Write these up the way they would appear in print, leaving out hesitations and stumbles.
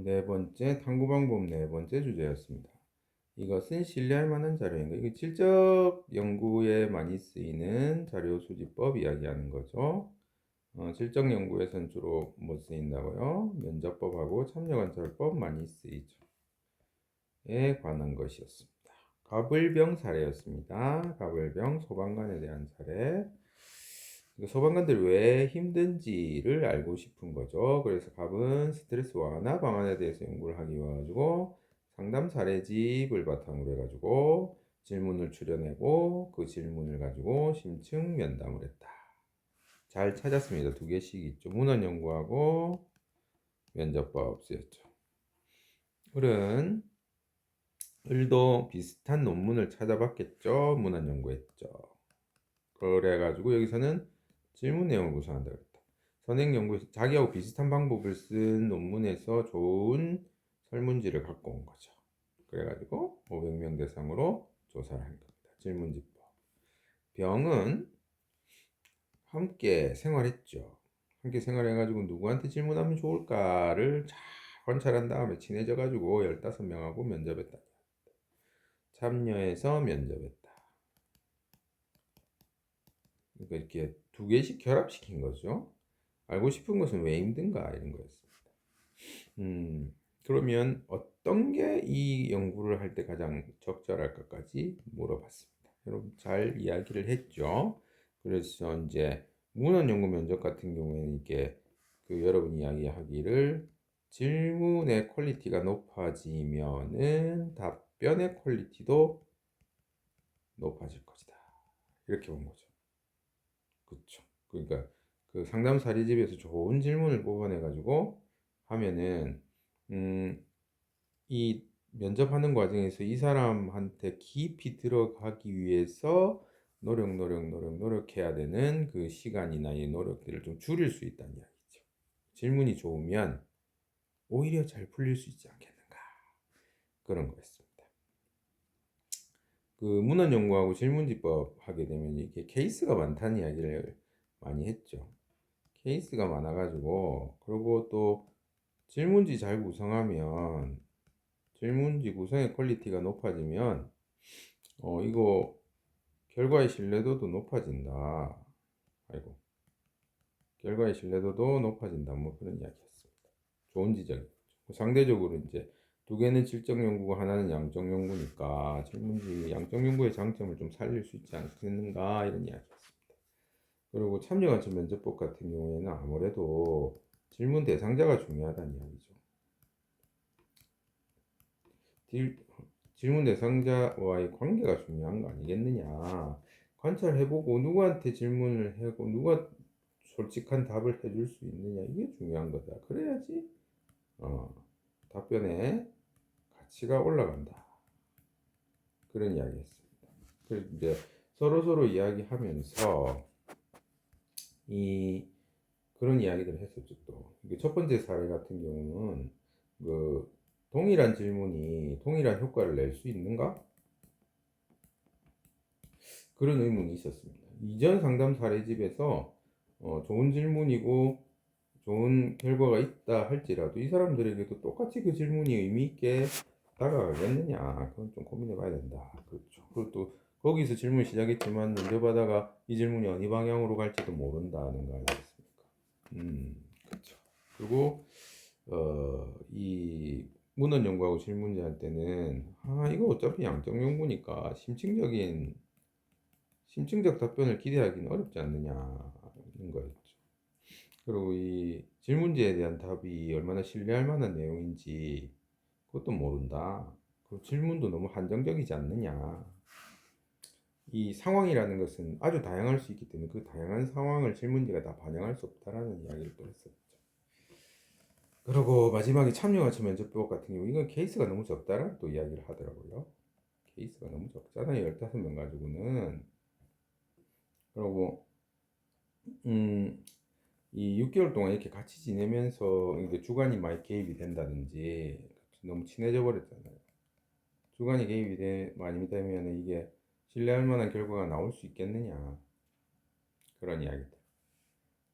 네 번째 탐구 방법 네 번째 주제였습니다. 이것은 신뢰할 만한 자료인가? 이게 질적 연구에 많이 쓰이는 자료 수집법 이야기하는 거죠. 질적 연구에선 주로 뭐 쓰인다고요? 면접법하고 참여관찰법 많이 쓰이죠. 에 관한 것이었습니다. 갑을병 사례였습니다. 갑을병 소방관에 대한 사례. 소방관들이 왜 힘든지를 알고 싶은 거죠. 그래서 갑은 스트레스 완화 방안에 대해서 연구를 하기 위해 가지고 상담 사례집을 바탕으로 해가지고 질문을 추려내고 그 질문을 가지고 심층 면담을 했다. 잘 찾았습니다. 두 개씩 있죠. 문헌 연구하고 면접법 쓰였죠. 을도 비슷한 논문을 찾아봤겠죠. 문헌 연구했죠. 그래가지고 여기서는 질문 내용을 구성한다 그랬다. 선행 연구에서 자기하고 비슷한 방법을 쓴 논문에서 좋은 설문지를 갖고 온 거죠. 그래가지고 500명 대상으로 조사를 한 겁니다. 질문지법. 병은 함께 생활했죠. 함께 생활해가지고 누구한테 질문하면 좋을까를 잘 관찰한 다음에 친해져가지고 15명하고 면접했다. 참여해서 면접했다. 그러니까 이렇게 두 개씩 결합시킨 거죠. 알고 싶은 것은 왜 힘든가 이런 거였습니다. 그러면 어떤 게 이 연구를 할 때 가장 적절할까까지 물어봤습니다. 여러분 잘 이야기를 했죠. 그래서 이제 문헌 연구 면접 같은 경우에는 이게 여러분 이야기하기를 질문의 퀄리티가 높아지면은 답변의 퀄리티도 높아질 것이다. 이렇게 본 거죠. 그렇죠. 그러니까 그 상담 사례집에서 좋은 질문을 뽑아내가지고 하면은 이 면접하는 과정에서 이 사람한테 깊이 들어가기 위해서 노력해야 되는 그 시간이나 이 노력들을 좀 줄일 수 있다는 이야기죠. 질문이 좋으면 오히려 잘 풀릴 수 있지 않겠는가 그런 거였습니다. 그 문헌 연구하고 질문지법 하게 되면 이게 케이스가 많다는 이야기를 많이 했죠. 케이스가 많아가지고 그리고 또 질문지 잘 구성하면 질문지 구성의 퀄리티가 높아지면 이거 결과의 신뢰도도 높아진다. 아이고 결과의 신뢰도도 높아진다. 뭐 그런 이야기였습니다. 좋은 지적이죠. 상대적으로 이제 두 개는 질적 연구고 하나는 양적 연구니까 질문지 양적 연구의 장점을 좀 살릴 수 있지 않겠는가 이런 이야기였습니다. 그리고 참여관찰 면접법 같은 경우에는 아무래도 질문 대상자가 중요하다는 이야기죠. 질문 대상자와의 관계가 중요한 거 아니겠느냐. 관찰해보고 누구한테 질문을 하고 누가 솔직한 답을 해줄 수 있느냐 이게 중요한 거다. 그래야지 답변의 가치가 올라간다. 그런 이야기했습니다. 그래서 이제 서로 이야기하면서 그런 이야기들을 했었죠. 또 첫 번째 사례 같은 경우는 동일한 질문이 동일한 효과를 낼 수 있는가? 그런 의문이 있었습니다. 이전 상담 사례집에서 좋은 질문이고 좋은 결과가 있다 할지라도 이 사람들에게도 똑같이 그 질문이 의미 있게 다가가겠느냐 그건 좀 고민해 봐야 된다. 그렇죠. 그리고 또 거기서 질문 시작했지만 면접하다가 이 질문이 어느 방향으로 갈지도 모른다는 거 아니겠습니까? 그렇죠. 그리고 이 문헌 연구하고 질문지 할 때는 이거 어차피 양적 연구니까 심층적 답변을 기대하기는 어렵지 않느냐는 거였죠. 그리고 이 질문지에 대한 답이 얼마나 신뢰할 만한 내용인지 그것도 모른다. 그리고 질문도 너무 한정적이지 않느냐. 이 상황이라는 것은 아주 다양할 수 있기 때문에 그 다양한 상황을 질문지가 다 반영할 수 없다라는 이야기를 또 했었죠. 그리고 마지막에 참여관찰 면접법 같은 경우 이건 케이스가 너무 적다라는 또 이야기를 하더라고요. 케이스가 너무 적잖아요. 15명 가지고는. 그리고 이 6개월 동안 이렇게 같이 지내면서 이게 주관이 많이 개입이 된다든지 너무 친해져 버렸잖아요. 주관이 개입이 많이 되면 이게 신뢰할 만한 결과가 나올 수 있겠느냐 그런 이야기들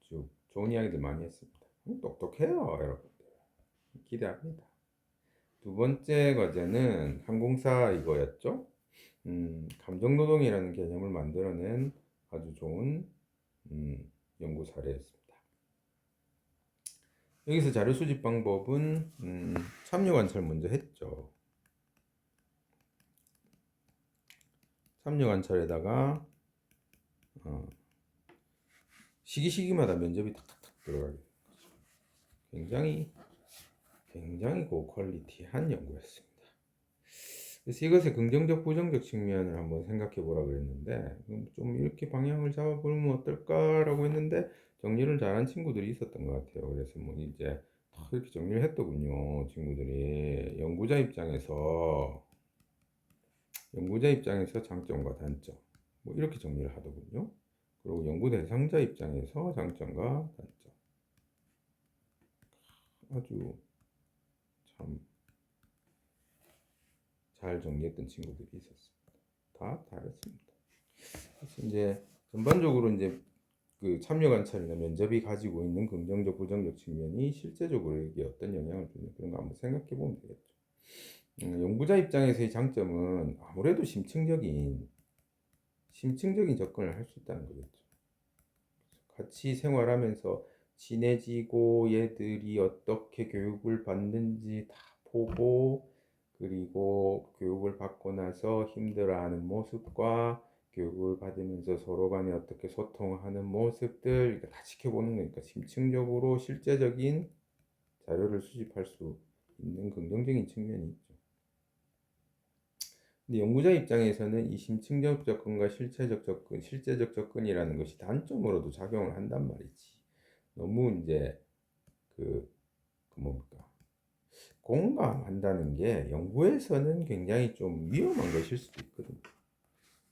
쭉 좋은 이야기들 많이 했습니다. 똑똑해요 여러분들. 기대합니다. 두 번째 과제는 항공사 이거였죠. 감정노동이라는 개념을 만들어낸 아주 좋은 연구 사례였습니다. 여기서 자료 수집 방법은 참여 관찰 먼저 했죠. 참여 관찰에다가 시기마다 면접이 탁탁탁 들어가게 되는 거죠. 굉장히 고퀄리티한 연구였습니다. 그래서 이것의 긍정적, 부정적 측면을 한번 생각해 보라 그랬는데 좀 이렇게 방향을 잡아보면 어떨까라고 했는데 정리를 잘한 친구들이 있었던 것 같아요. 그래서 뭐 이제 다 이렇게 정리를 했더군요. 친구들이 연구자 입장에서 장점과 단점 뭐 이렇게 정리를 하더군요. 그리고 연구 대상자 입장에서 장점과 단점 아주 참 잘 정리했던 친구들이 있었습니다. 다 다르습니다. 그래서 이제 전반적으로 이제 그 참여 관찰이나 면접이 가지고 있는 긍정적, 부정적 측면이 실제적으로 이게 어떤 영향을 주는 그런 거 한번 생각해 보면 되겠죠. 연구자 입장에서의 장점은 아무래도 심층적인 접근을 할 수 있다는 거겠죠. 같이 생활하면서 친해지고 얘들이 어떻게 교육을 받는지 다 보고 그리고 교육을 받고 나서 힘들어하는 모습과 교육을 받으면서 서로 간에 어떻게 소통하는 모습들 다 지켜보는 거니까 심층적으로 실제적인 자료를 수집할 수 있는 긍정적인 측면이 있죠. 근데 연구자 입장에서는 이 심층적 접근과 실제적 접근이라는 것이 단점으로도 작용을 한단 말이지. 너무 이제 뭡니까? 공감한다는 게 연구에서는 굉장히 좀 위험한 것일 수도 있거든요.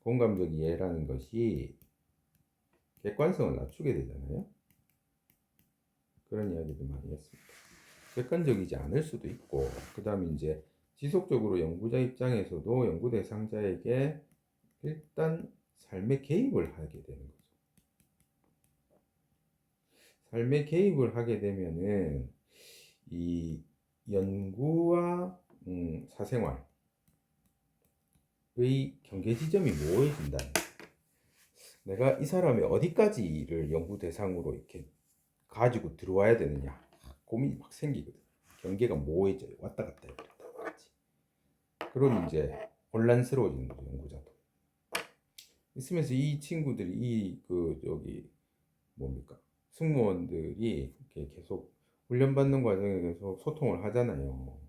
공감적 이해라는 것이 객관성을 낮추게 되잖아요. 그런 이야기도 많이 했습니다. 객관적이지 않을 수도 있고, 그 다음에 이제 지속적으로 연구자 입장에서도 연구 대상자에게 일단 삶에 개입을 하게 되는 거죠. 삶에 개입을 하게 되면은 이 연구와 사생활의 경계 지점이 모호해진다는 거예요. 내가 이 사람의 어디까지를 연구 대상으로 이렇게 가지고 들어와야 되느냐 고민이 막 생기거든. 경계가 모호해져요. 왔다 갔다 해버린다. 그럼 이제 혼란스러워지는 거죠. 연구자도. 있으면서 이 친구들이 뭡니까? 승무원들이 이렇게 계속 훈련받는 과정에 계속 소통을 하잖아요.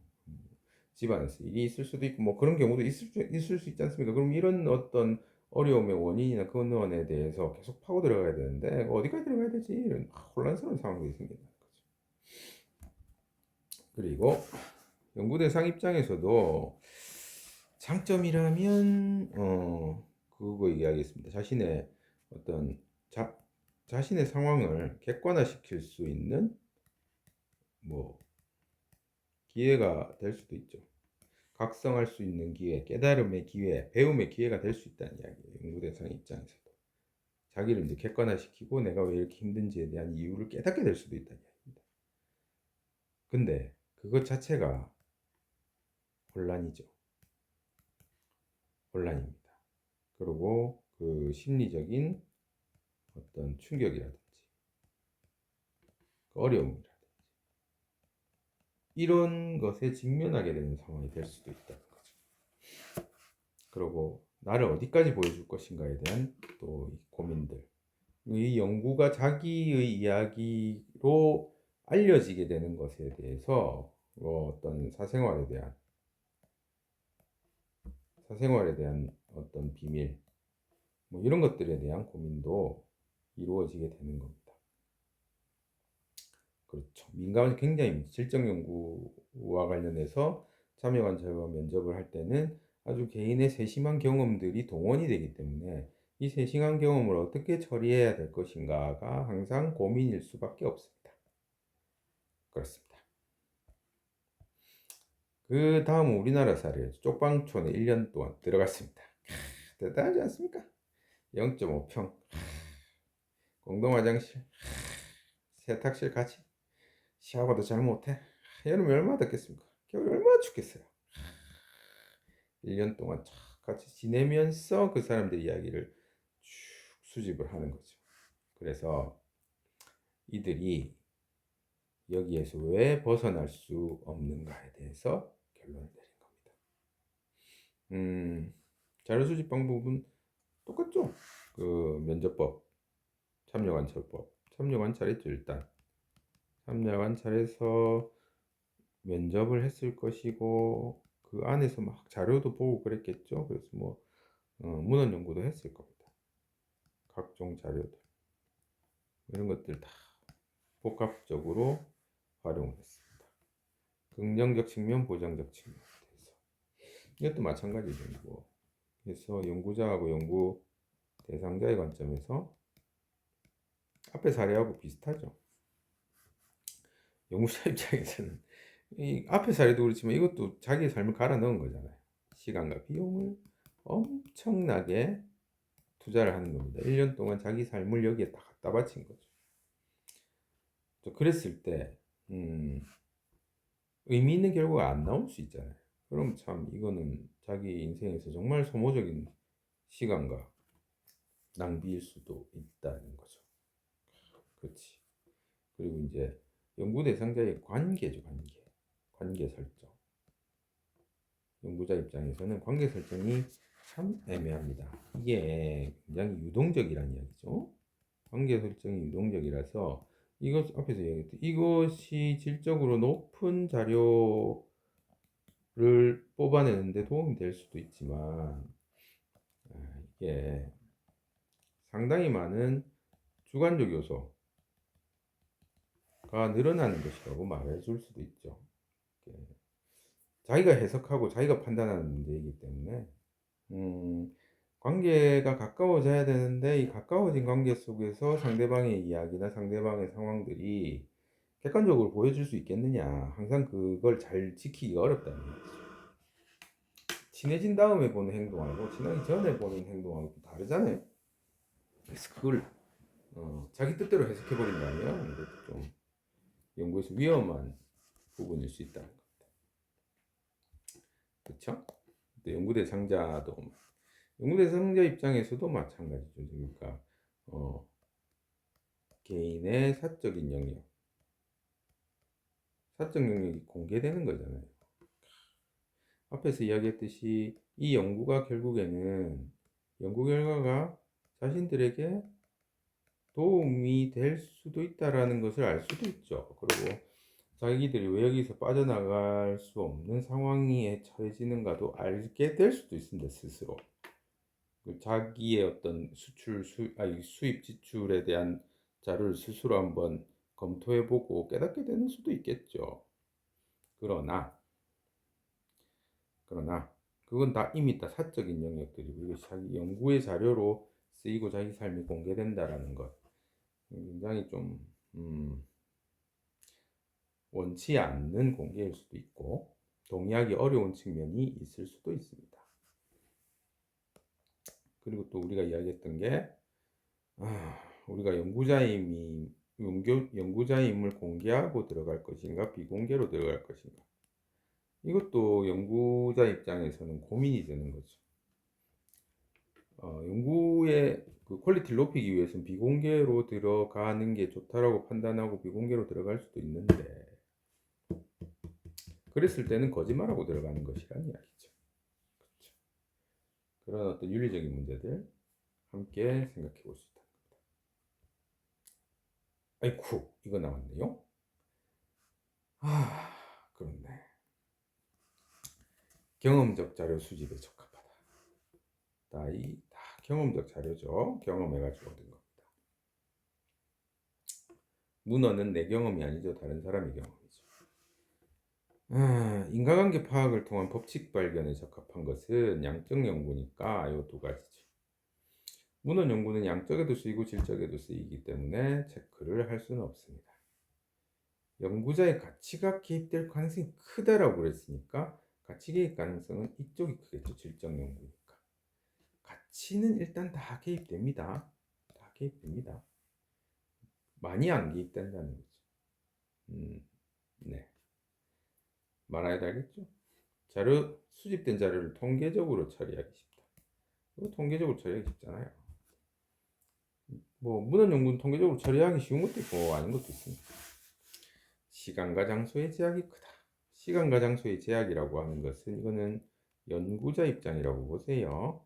집안에서 일이 있을 수도 있고 뭐 그런 경우도 있을 수 있지 않습니까? 그럼 이런 어떤 어려움의 원인이나 근원에 대해서 계속 파고 들어가야 되는데 어디까지 들어가야 되지? 이런 혼란스러운 상황이 생긴다는 거죠. 그리고 연구 대상 입장에서도 장점이라면 그거 얘기하겠습니다. 자신의 어떤 자신의 상황을 객관화시킬 수 있는 뭐 기회가 될 수도 있죠. 각성할 수 있는 기회, 깨달음의 기회, 배움의 기회가 될 수 있다는 이야기예요. 연구 대상 입장에서도 자기를 이제 객관화시키고 내가 왜 이렇게 힘든지에 대한 이유를 깨닫게 될 수도 있다는 이야기입니다. 근데 그것 자체가 혼란이죠. 혼란입니다. 그리고 그 심리적인 어떤 충격이라든지 그 어려움이라든지 이런 것에 직면하게 되는 상황이 될 수도 있다는 거죠. 그리고 나를 어디까지 보여줄 것인가에 대한 또 고민들. 이 연구가 자기의 이야기로 알려지게 되는 것에 대해서 어떤 사생활에 대한 어떤 비밀, 뭐 이런 것들에 대한 고민도 이루어지게 되는 겁니다. 그렇죠. 민감한 굉장히 질적 연구와 관련해서 참여 관찰과 면접을 할 때는 아주 개인의 세심한 경험들이 동원이 되기 때문에 이 세심한 경험을 어떻게 처리해야 될 것인가가 항상 고민일 수밖에 없습니다. 그렇습니다. 그 다음 우리나라 사례 쪽방촌에 1년 동안 들어갔습니다. 대단하지 않습니까? 0.5평 공동 화장실 세탁실 같이 샤워도 잘 못해 여름이 얼마나 덥겠습니까? 겨울이 얼마나 춥겠어요. 1년 동안 쫙 같이 지내면서 그 사람들 이야기를 쭉 수집을 하는 거죠. 그래서 이들이 여기에서 왜 벗어날 수 없는가에 대해서 결론을 내린 겁니다. 자료 수집 방법은 똑같죠. 그 면접법, 참여관찰법, 참여관찰했죠 일단. 참여관찰에서 면접을 했을 것이고 그 안에서 막 자료도 보고 그랬겠죠. 그래서 뭐 문헌 연구도 했을 겁니다. 각종 자료들 이런 것들 다 복합적으로 활용을 했습니다. 긍정적 측면, 부정적 측면에 대해서 이것도 마찬가지죠. 뭐 그래서 연구자하고 연구 대상자의 관점에서 앞에 사례하고 비슷하죠. 연구자 입장에서는 이 앞에 사례도 그렇지만 이것도 자기의 삶을 갈아 넣은 거잖아요. 시간과 비용을 엄청나게 투자를 하는 겁니다. 1년 동안 자기 삶을 여기에 다 갖다 바친 거죠. 그랬을 때 의미 있는 결과가 안 나올 수 있잖아요. 그럼 참 이거는 자기 인생에서 정말 소모적인 시간과 낭비일 수도 있다는 거죠. 그렇지. 그리고 이제 연구 대상자의 관계죠, 관계 설정. 연구자 입장에서는 관계 설정이 참 애매합니다. 이게 굉장히 유동적이라는 이야기죠. 관계 설정이 유동적이라서 이것 앞에서 얘기했듯 이것이 질적으로 높은 자료를 뽑아내는데 도움이 될 수도 있지만 이게 상당히 많은 주관적 요소가 늘어나는 것이라고 말해줄 수도 있죠. 자기가 해석하고 자기가 판단하는 문제이기 때문에 관계가 가까워져야 되는데 이 가까워진 관계 속에서 상대방의 이야기나 상대방의 상황들이 객관적으로 보여줄 수 있겠느냐, 항상 그걸 잘 지키기가 어렵다는 거죠. 친해진 다음에 보는 행동하고 친하기 전에 보는 행동하고 다르잖아요. 그래서 그걸 자기 뜻대로 해석해버린다면 이것도 좀 연구에서 위험한 부분일 수 있다는 겁니다. 그렇죠? 연구 대상자 입장에서도 마찬가지죠. 그러니까 개인의 사적 영역이 공개되는 거잖아요. 앞에서 이야기했듯이 이 연구가 결국에는 연구 결과가 자신들에게 도움이 될 수도 있다라는 것을 알 수도 있죠. 그리고 자기들이 왜 여기서 빠져나갈 수 없는 상황에 처해지는가도 알게 될 수도 있습니다. 스스로. 자기의 어떤 수입 지출에 대한 자료를 스스로 한번 검토해보고 깨닫게 되는 수도 있겠죠. 그러나 그건 다 이미 다 사적인 영역들이고 이것이 자기 연구의 자료로 쓰이고 자기 삶이 공개된다라는 것 굉장히 좀 원치 않는 공개일 수도 있고 동의하기 어려운 측면이 있을 수도 있습니다. 그리고 또 우리가 이야기했던 게 우리가 연구자임을 공개하고 들어갈 것인가 비공개로 들어갈 것인가 이것도 연구자 입장에서는 고민이 되는 거죠. 연구의 그 퀄리티를 높이기 위해서는 비공개로 들어가는 게 좋다라고 판단하고 비공개로 들어갈 수도 있는데 그랬을 때는 거짓말하고 들어가는 것이라는 이야기죠. 그렇죠. 그런 어떤 윤리적인 문제들 함께 생각해 볼 수 있다는 겁니다. 아이쿠 이거 나왔네요. 그렇네. 경험적 자료 수집에 적합하다. 다 경험적 자료죠. 경험해가지고 얻은 겁니다. 문헌은 내 경험이 아니죠. 다른 사람의 경험이죠. 인과관계 파악을 통한 법칙 발견에 적합한 것은 양적 연구니까 이 두 가지죠. 문헌 연구는 양적에도 쓰이고 질적에도 쓰이기 때문에 체크를 할 수는 없습니다. 연구자의 가치가 개입될 가능성이 크다라고 그랬으니까 가치 개입 가능성은 이쪽이 크겠죠. 질적 연구니까. 가치는 일단 다 개입됩니다. 다 개입됩니다. 많이 안 개입된다는 거죠. 네. 많아야 되겠죠. 자료 수집된 자료를 통계적으로 처리하기 쉽다. 이거 통계적으로 처리하기 쉽잖아요. 뭐 문헌 연구는 통계적으로 처리하기 쉬운 것도 있고 아닌 것도 있습니다. 시간과 장소의 제약이 크다. 시간과 장소의 제약이라고 하는 것은 이거는 연구자 입장이라고 보세요.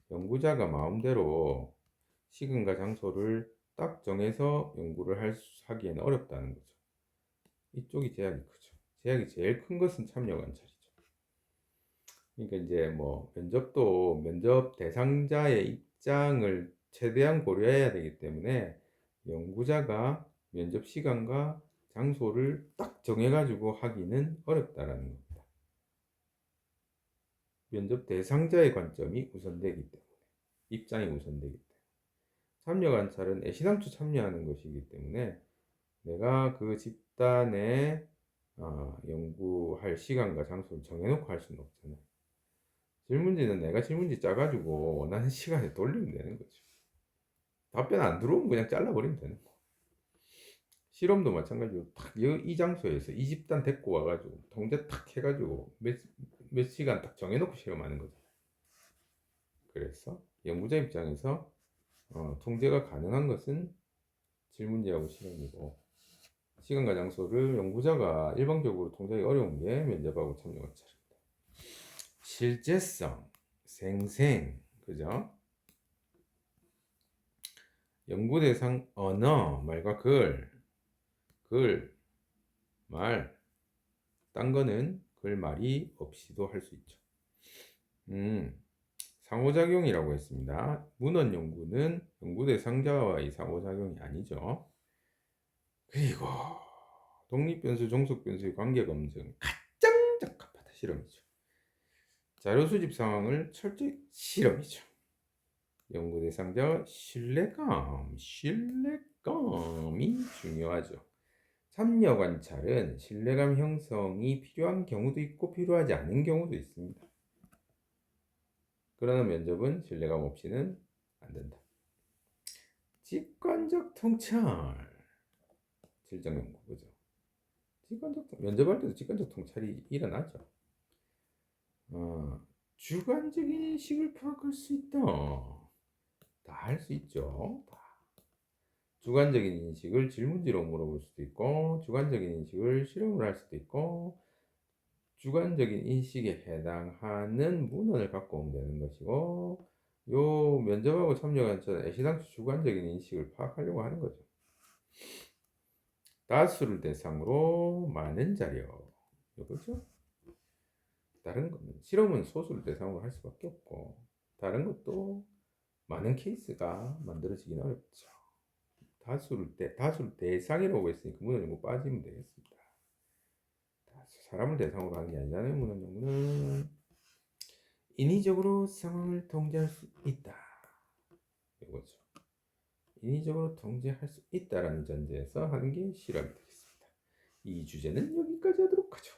연구자가 마음대로 시간과 장소를 딱 정해서 연구를 하기에는 어렵다는 거죠. 이쪽이 제약이 크죠. 제약이 제일 큰 것은 참여 관찰이죠. 그러니까 이제 뭐 면접도 면접 대상자의 입장을 최대한 고려해야 되기 때문에 연구자가 면접 시간과 장소를 딱 정해가지고 하기는 어렵다라는 겁니다. 면접 대상자의 관점이 우선되기 때문에, 입장이 우선되기 때문에. 참여 관찰은 애시당초 참여하는 것이기 때문에 내가 그 집단에 연구할 시간과 장소를 정해놓고 할 수는 없잖아요. 질문지는 내가 질문지 짜가지고 원하는 시간에 돌리면 되는 거죠. 답변 안 들어오면 그냥 잘라버리면 되는 거. 실험도 마찬가지로 딱 이 장소에서 이 집단 데리고 와가지고 통제 탁 해가지고 몇 시간 딱 정해놓고 실험하는 거죠. 그래서 연구자 입장에서 통제가 가능한 것은 질문지하고 실험이고, 시간과 장소를 연구자가 일방적으로 통제하기 어려운 게 면접하고 참여 관찰입니다. 실제성, 생생, 그죠? 연구 대상 언어, 말과 글, 말, 딴 거는 글, 말이 없이도 할 수 있죠. 상호작용이라고 했습니다. 문헌 연구는 연구 대상자와의 상호작용이 아니죠. 그리고 독립변수, 종속변수의 관계 검증, 가장 적합하다 실험이죠. 자료 수집 상황을 철저히 실험이죠. 연구 대상자와 신뢰감이 중요하죠. 참여 관찰은 신뢰감 형성이 필요한 경우도 있고 필요하지 않은 경우도 있습니다. 그러나 면접은 신뢰감 없이는 안 된다. 직관적 통찰, 실정 연구, 그죠? 면접할 때도 직관적 통찰이 일어나죠. 주관적인 인식을 파악할 수 있다. 다 할 수 있죠. 다. 주관적인 인식을 질문지로 물어볼 수도 있고, 주관적인 인식을 실험을 할 수도 있고, 주관적인 인식에 해당하는 문헌을 갖고 오면 되는 것이고, 요 면접하고 참여관찰은 애시당초 주관적인 인식을 파악하려고 하는 거죠. 다수를 대상으로 많은 자료, 이거죠. 다른 거는 실험은 소수를 대상으로 할 수밖에 없고, 다른 것도 많은 케이스가 만들어지긴 어렵죠. 다수를 대상이라고 했으니까 문헌 연구 빠지면 되겠습니다. 사람을 대상으로 하는 게 아니잖아요. 문헌 연구는 인위적으로 상황을 통제할 수 있다. 이거죠. 인위적으로 통제할 수 있다라는 전제에서 하는 게 실험이 되겠습니다. 이 주제는 여기까지 하도록 하죠.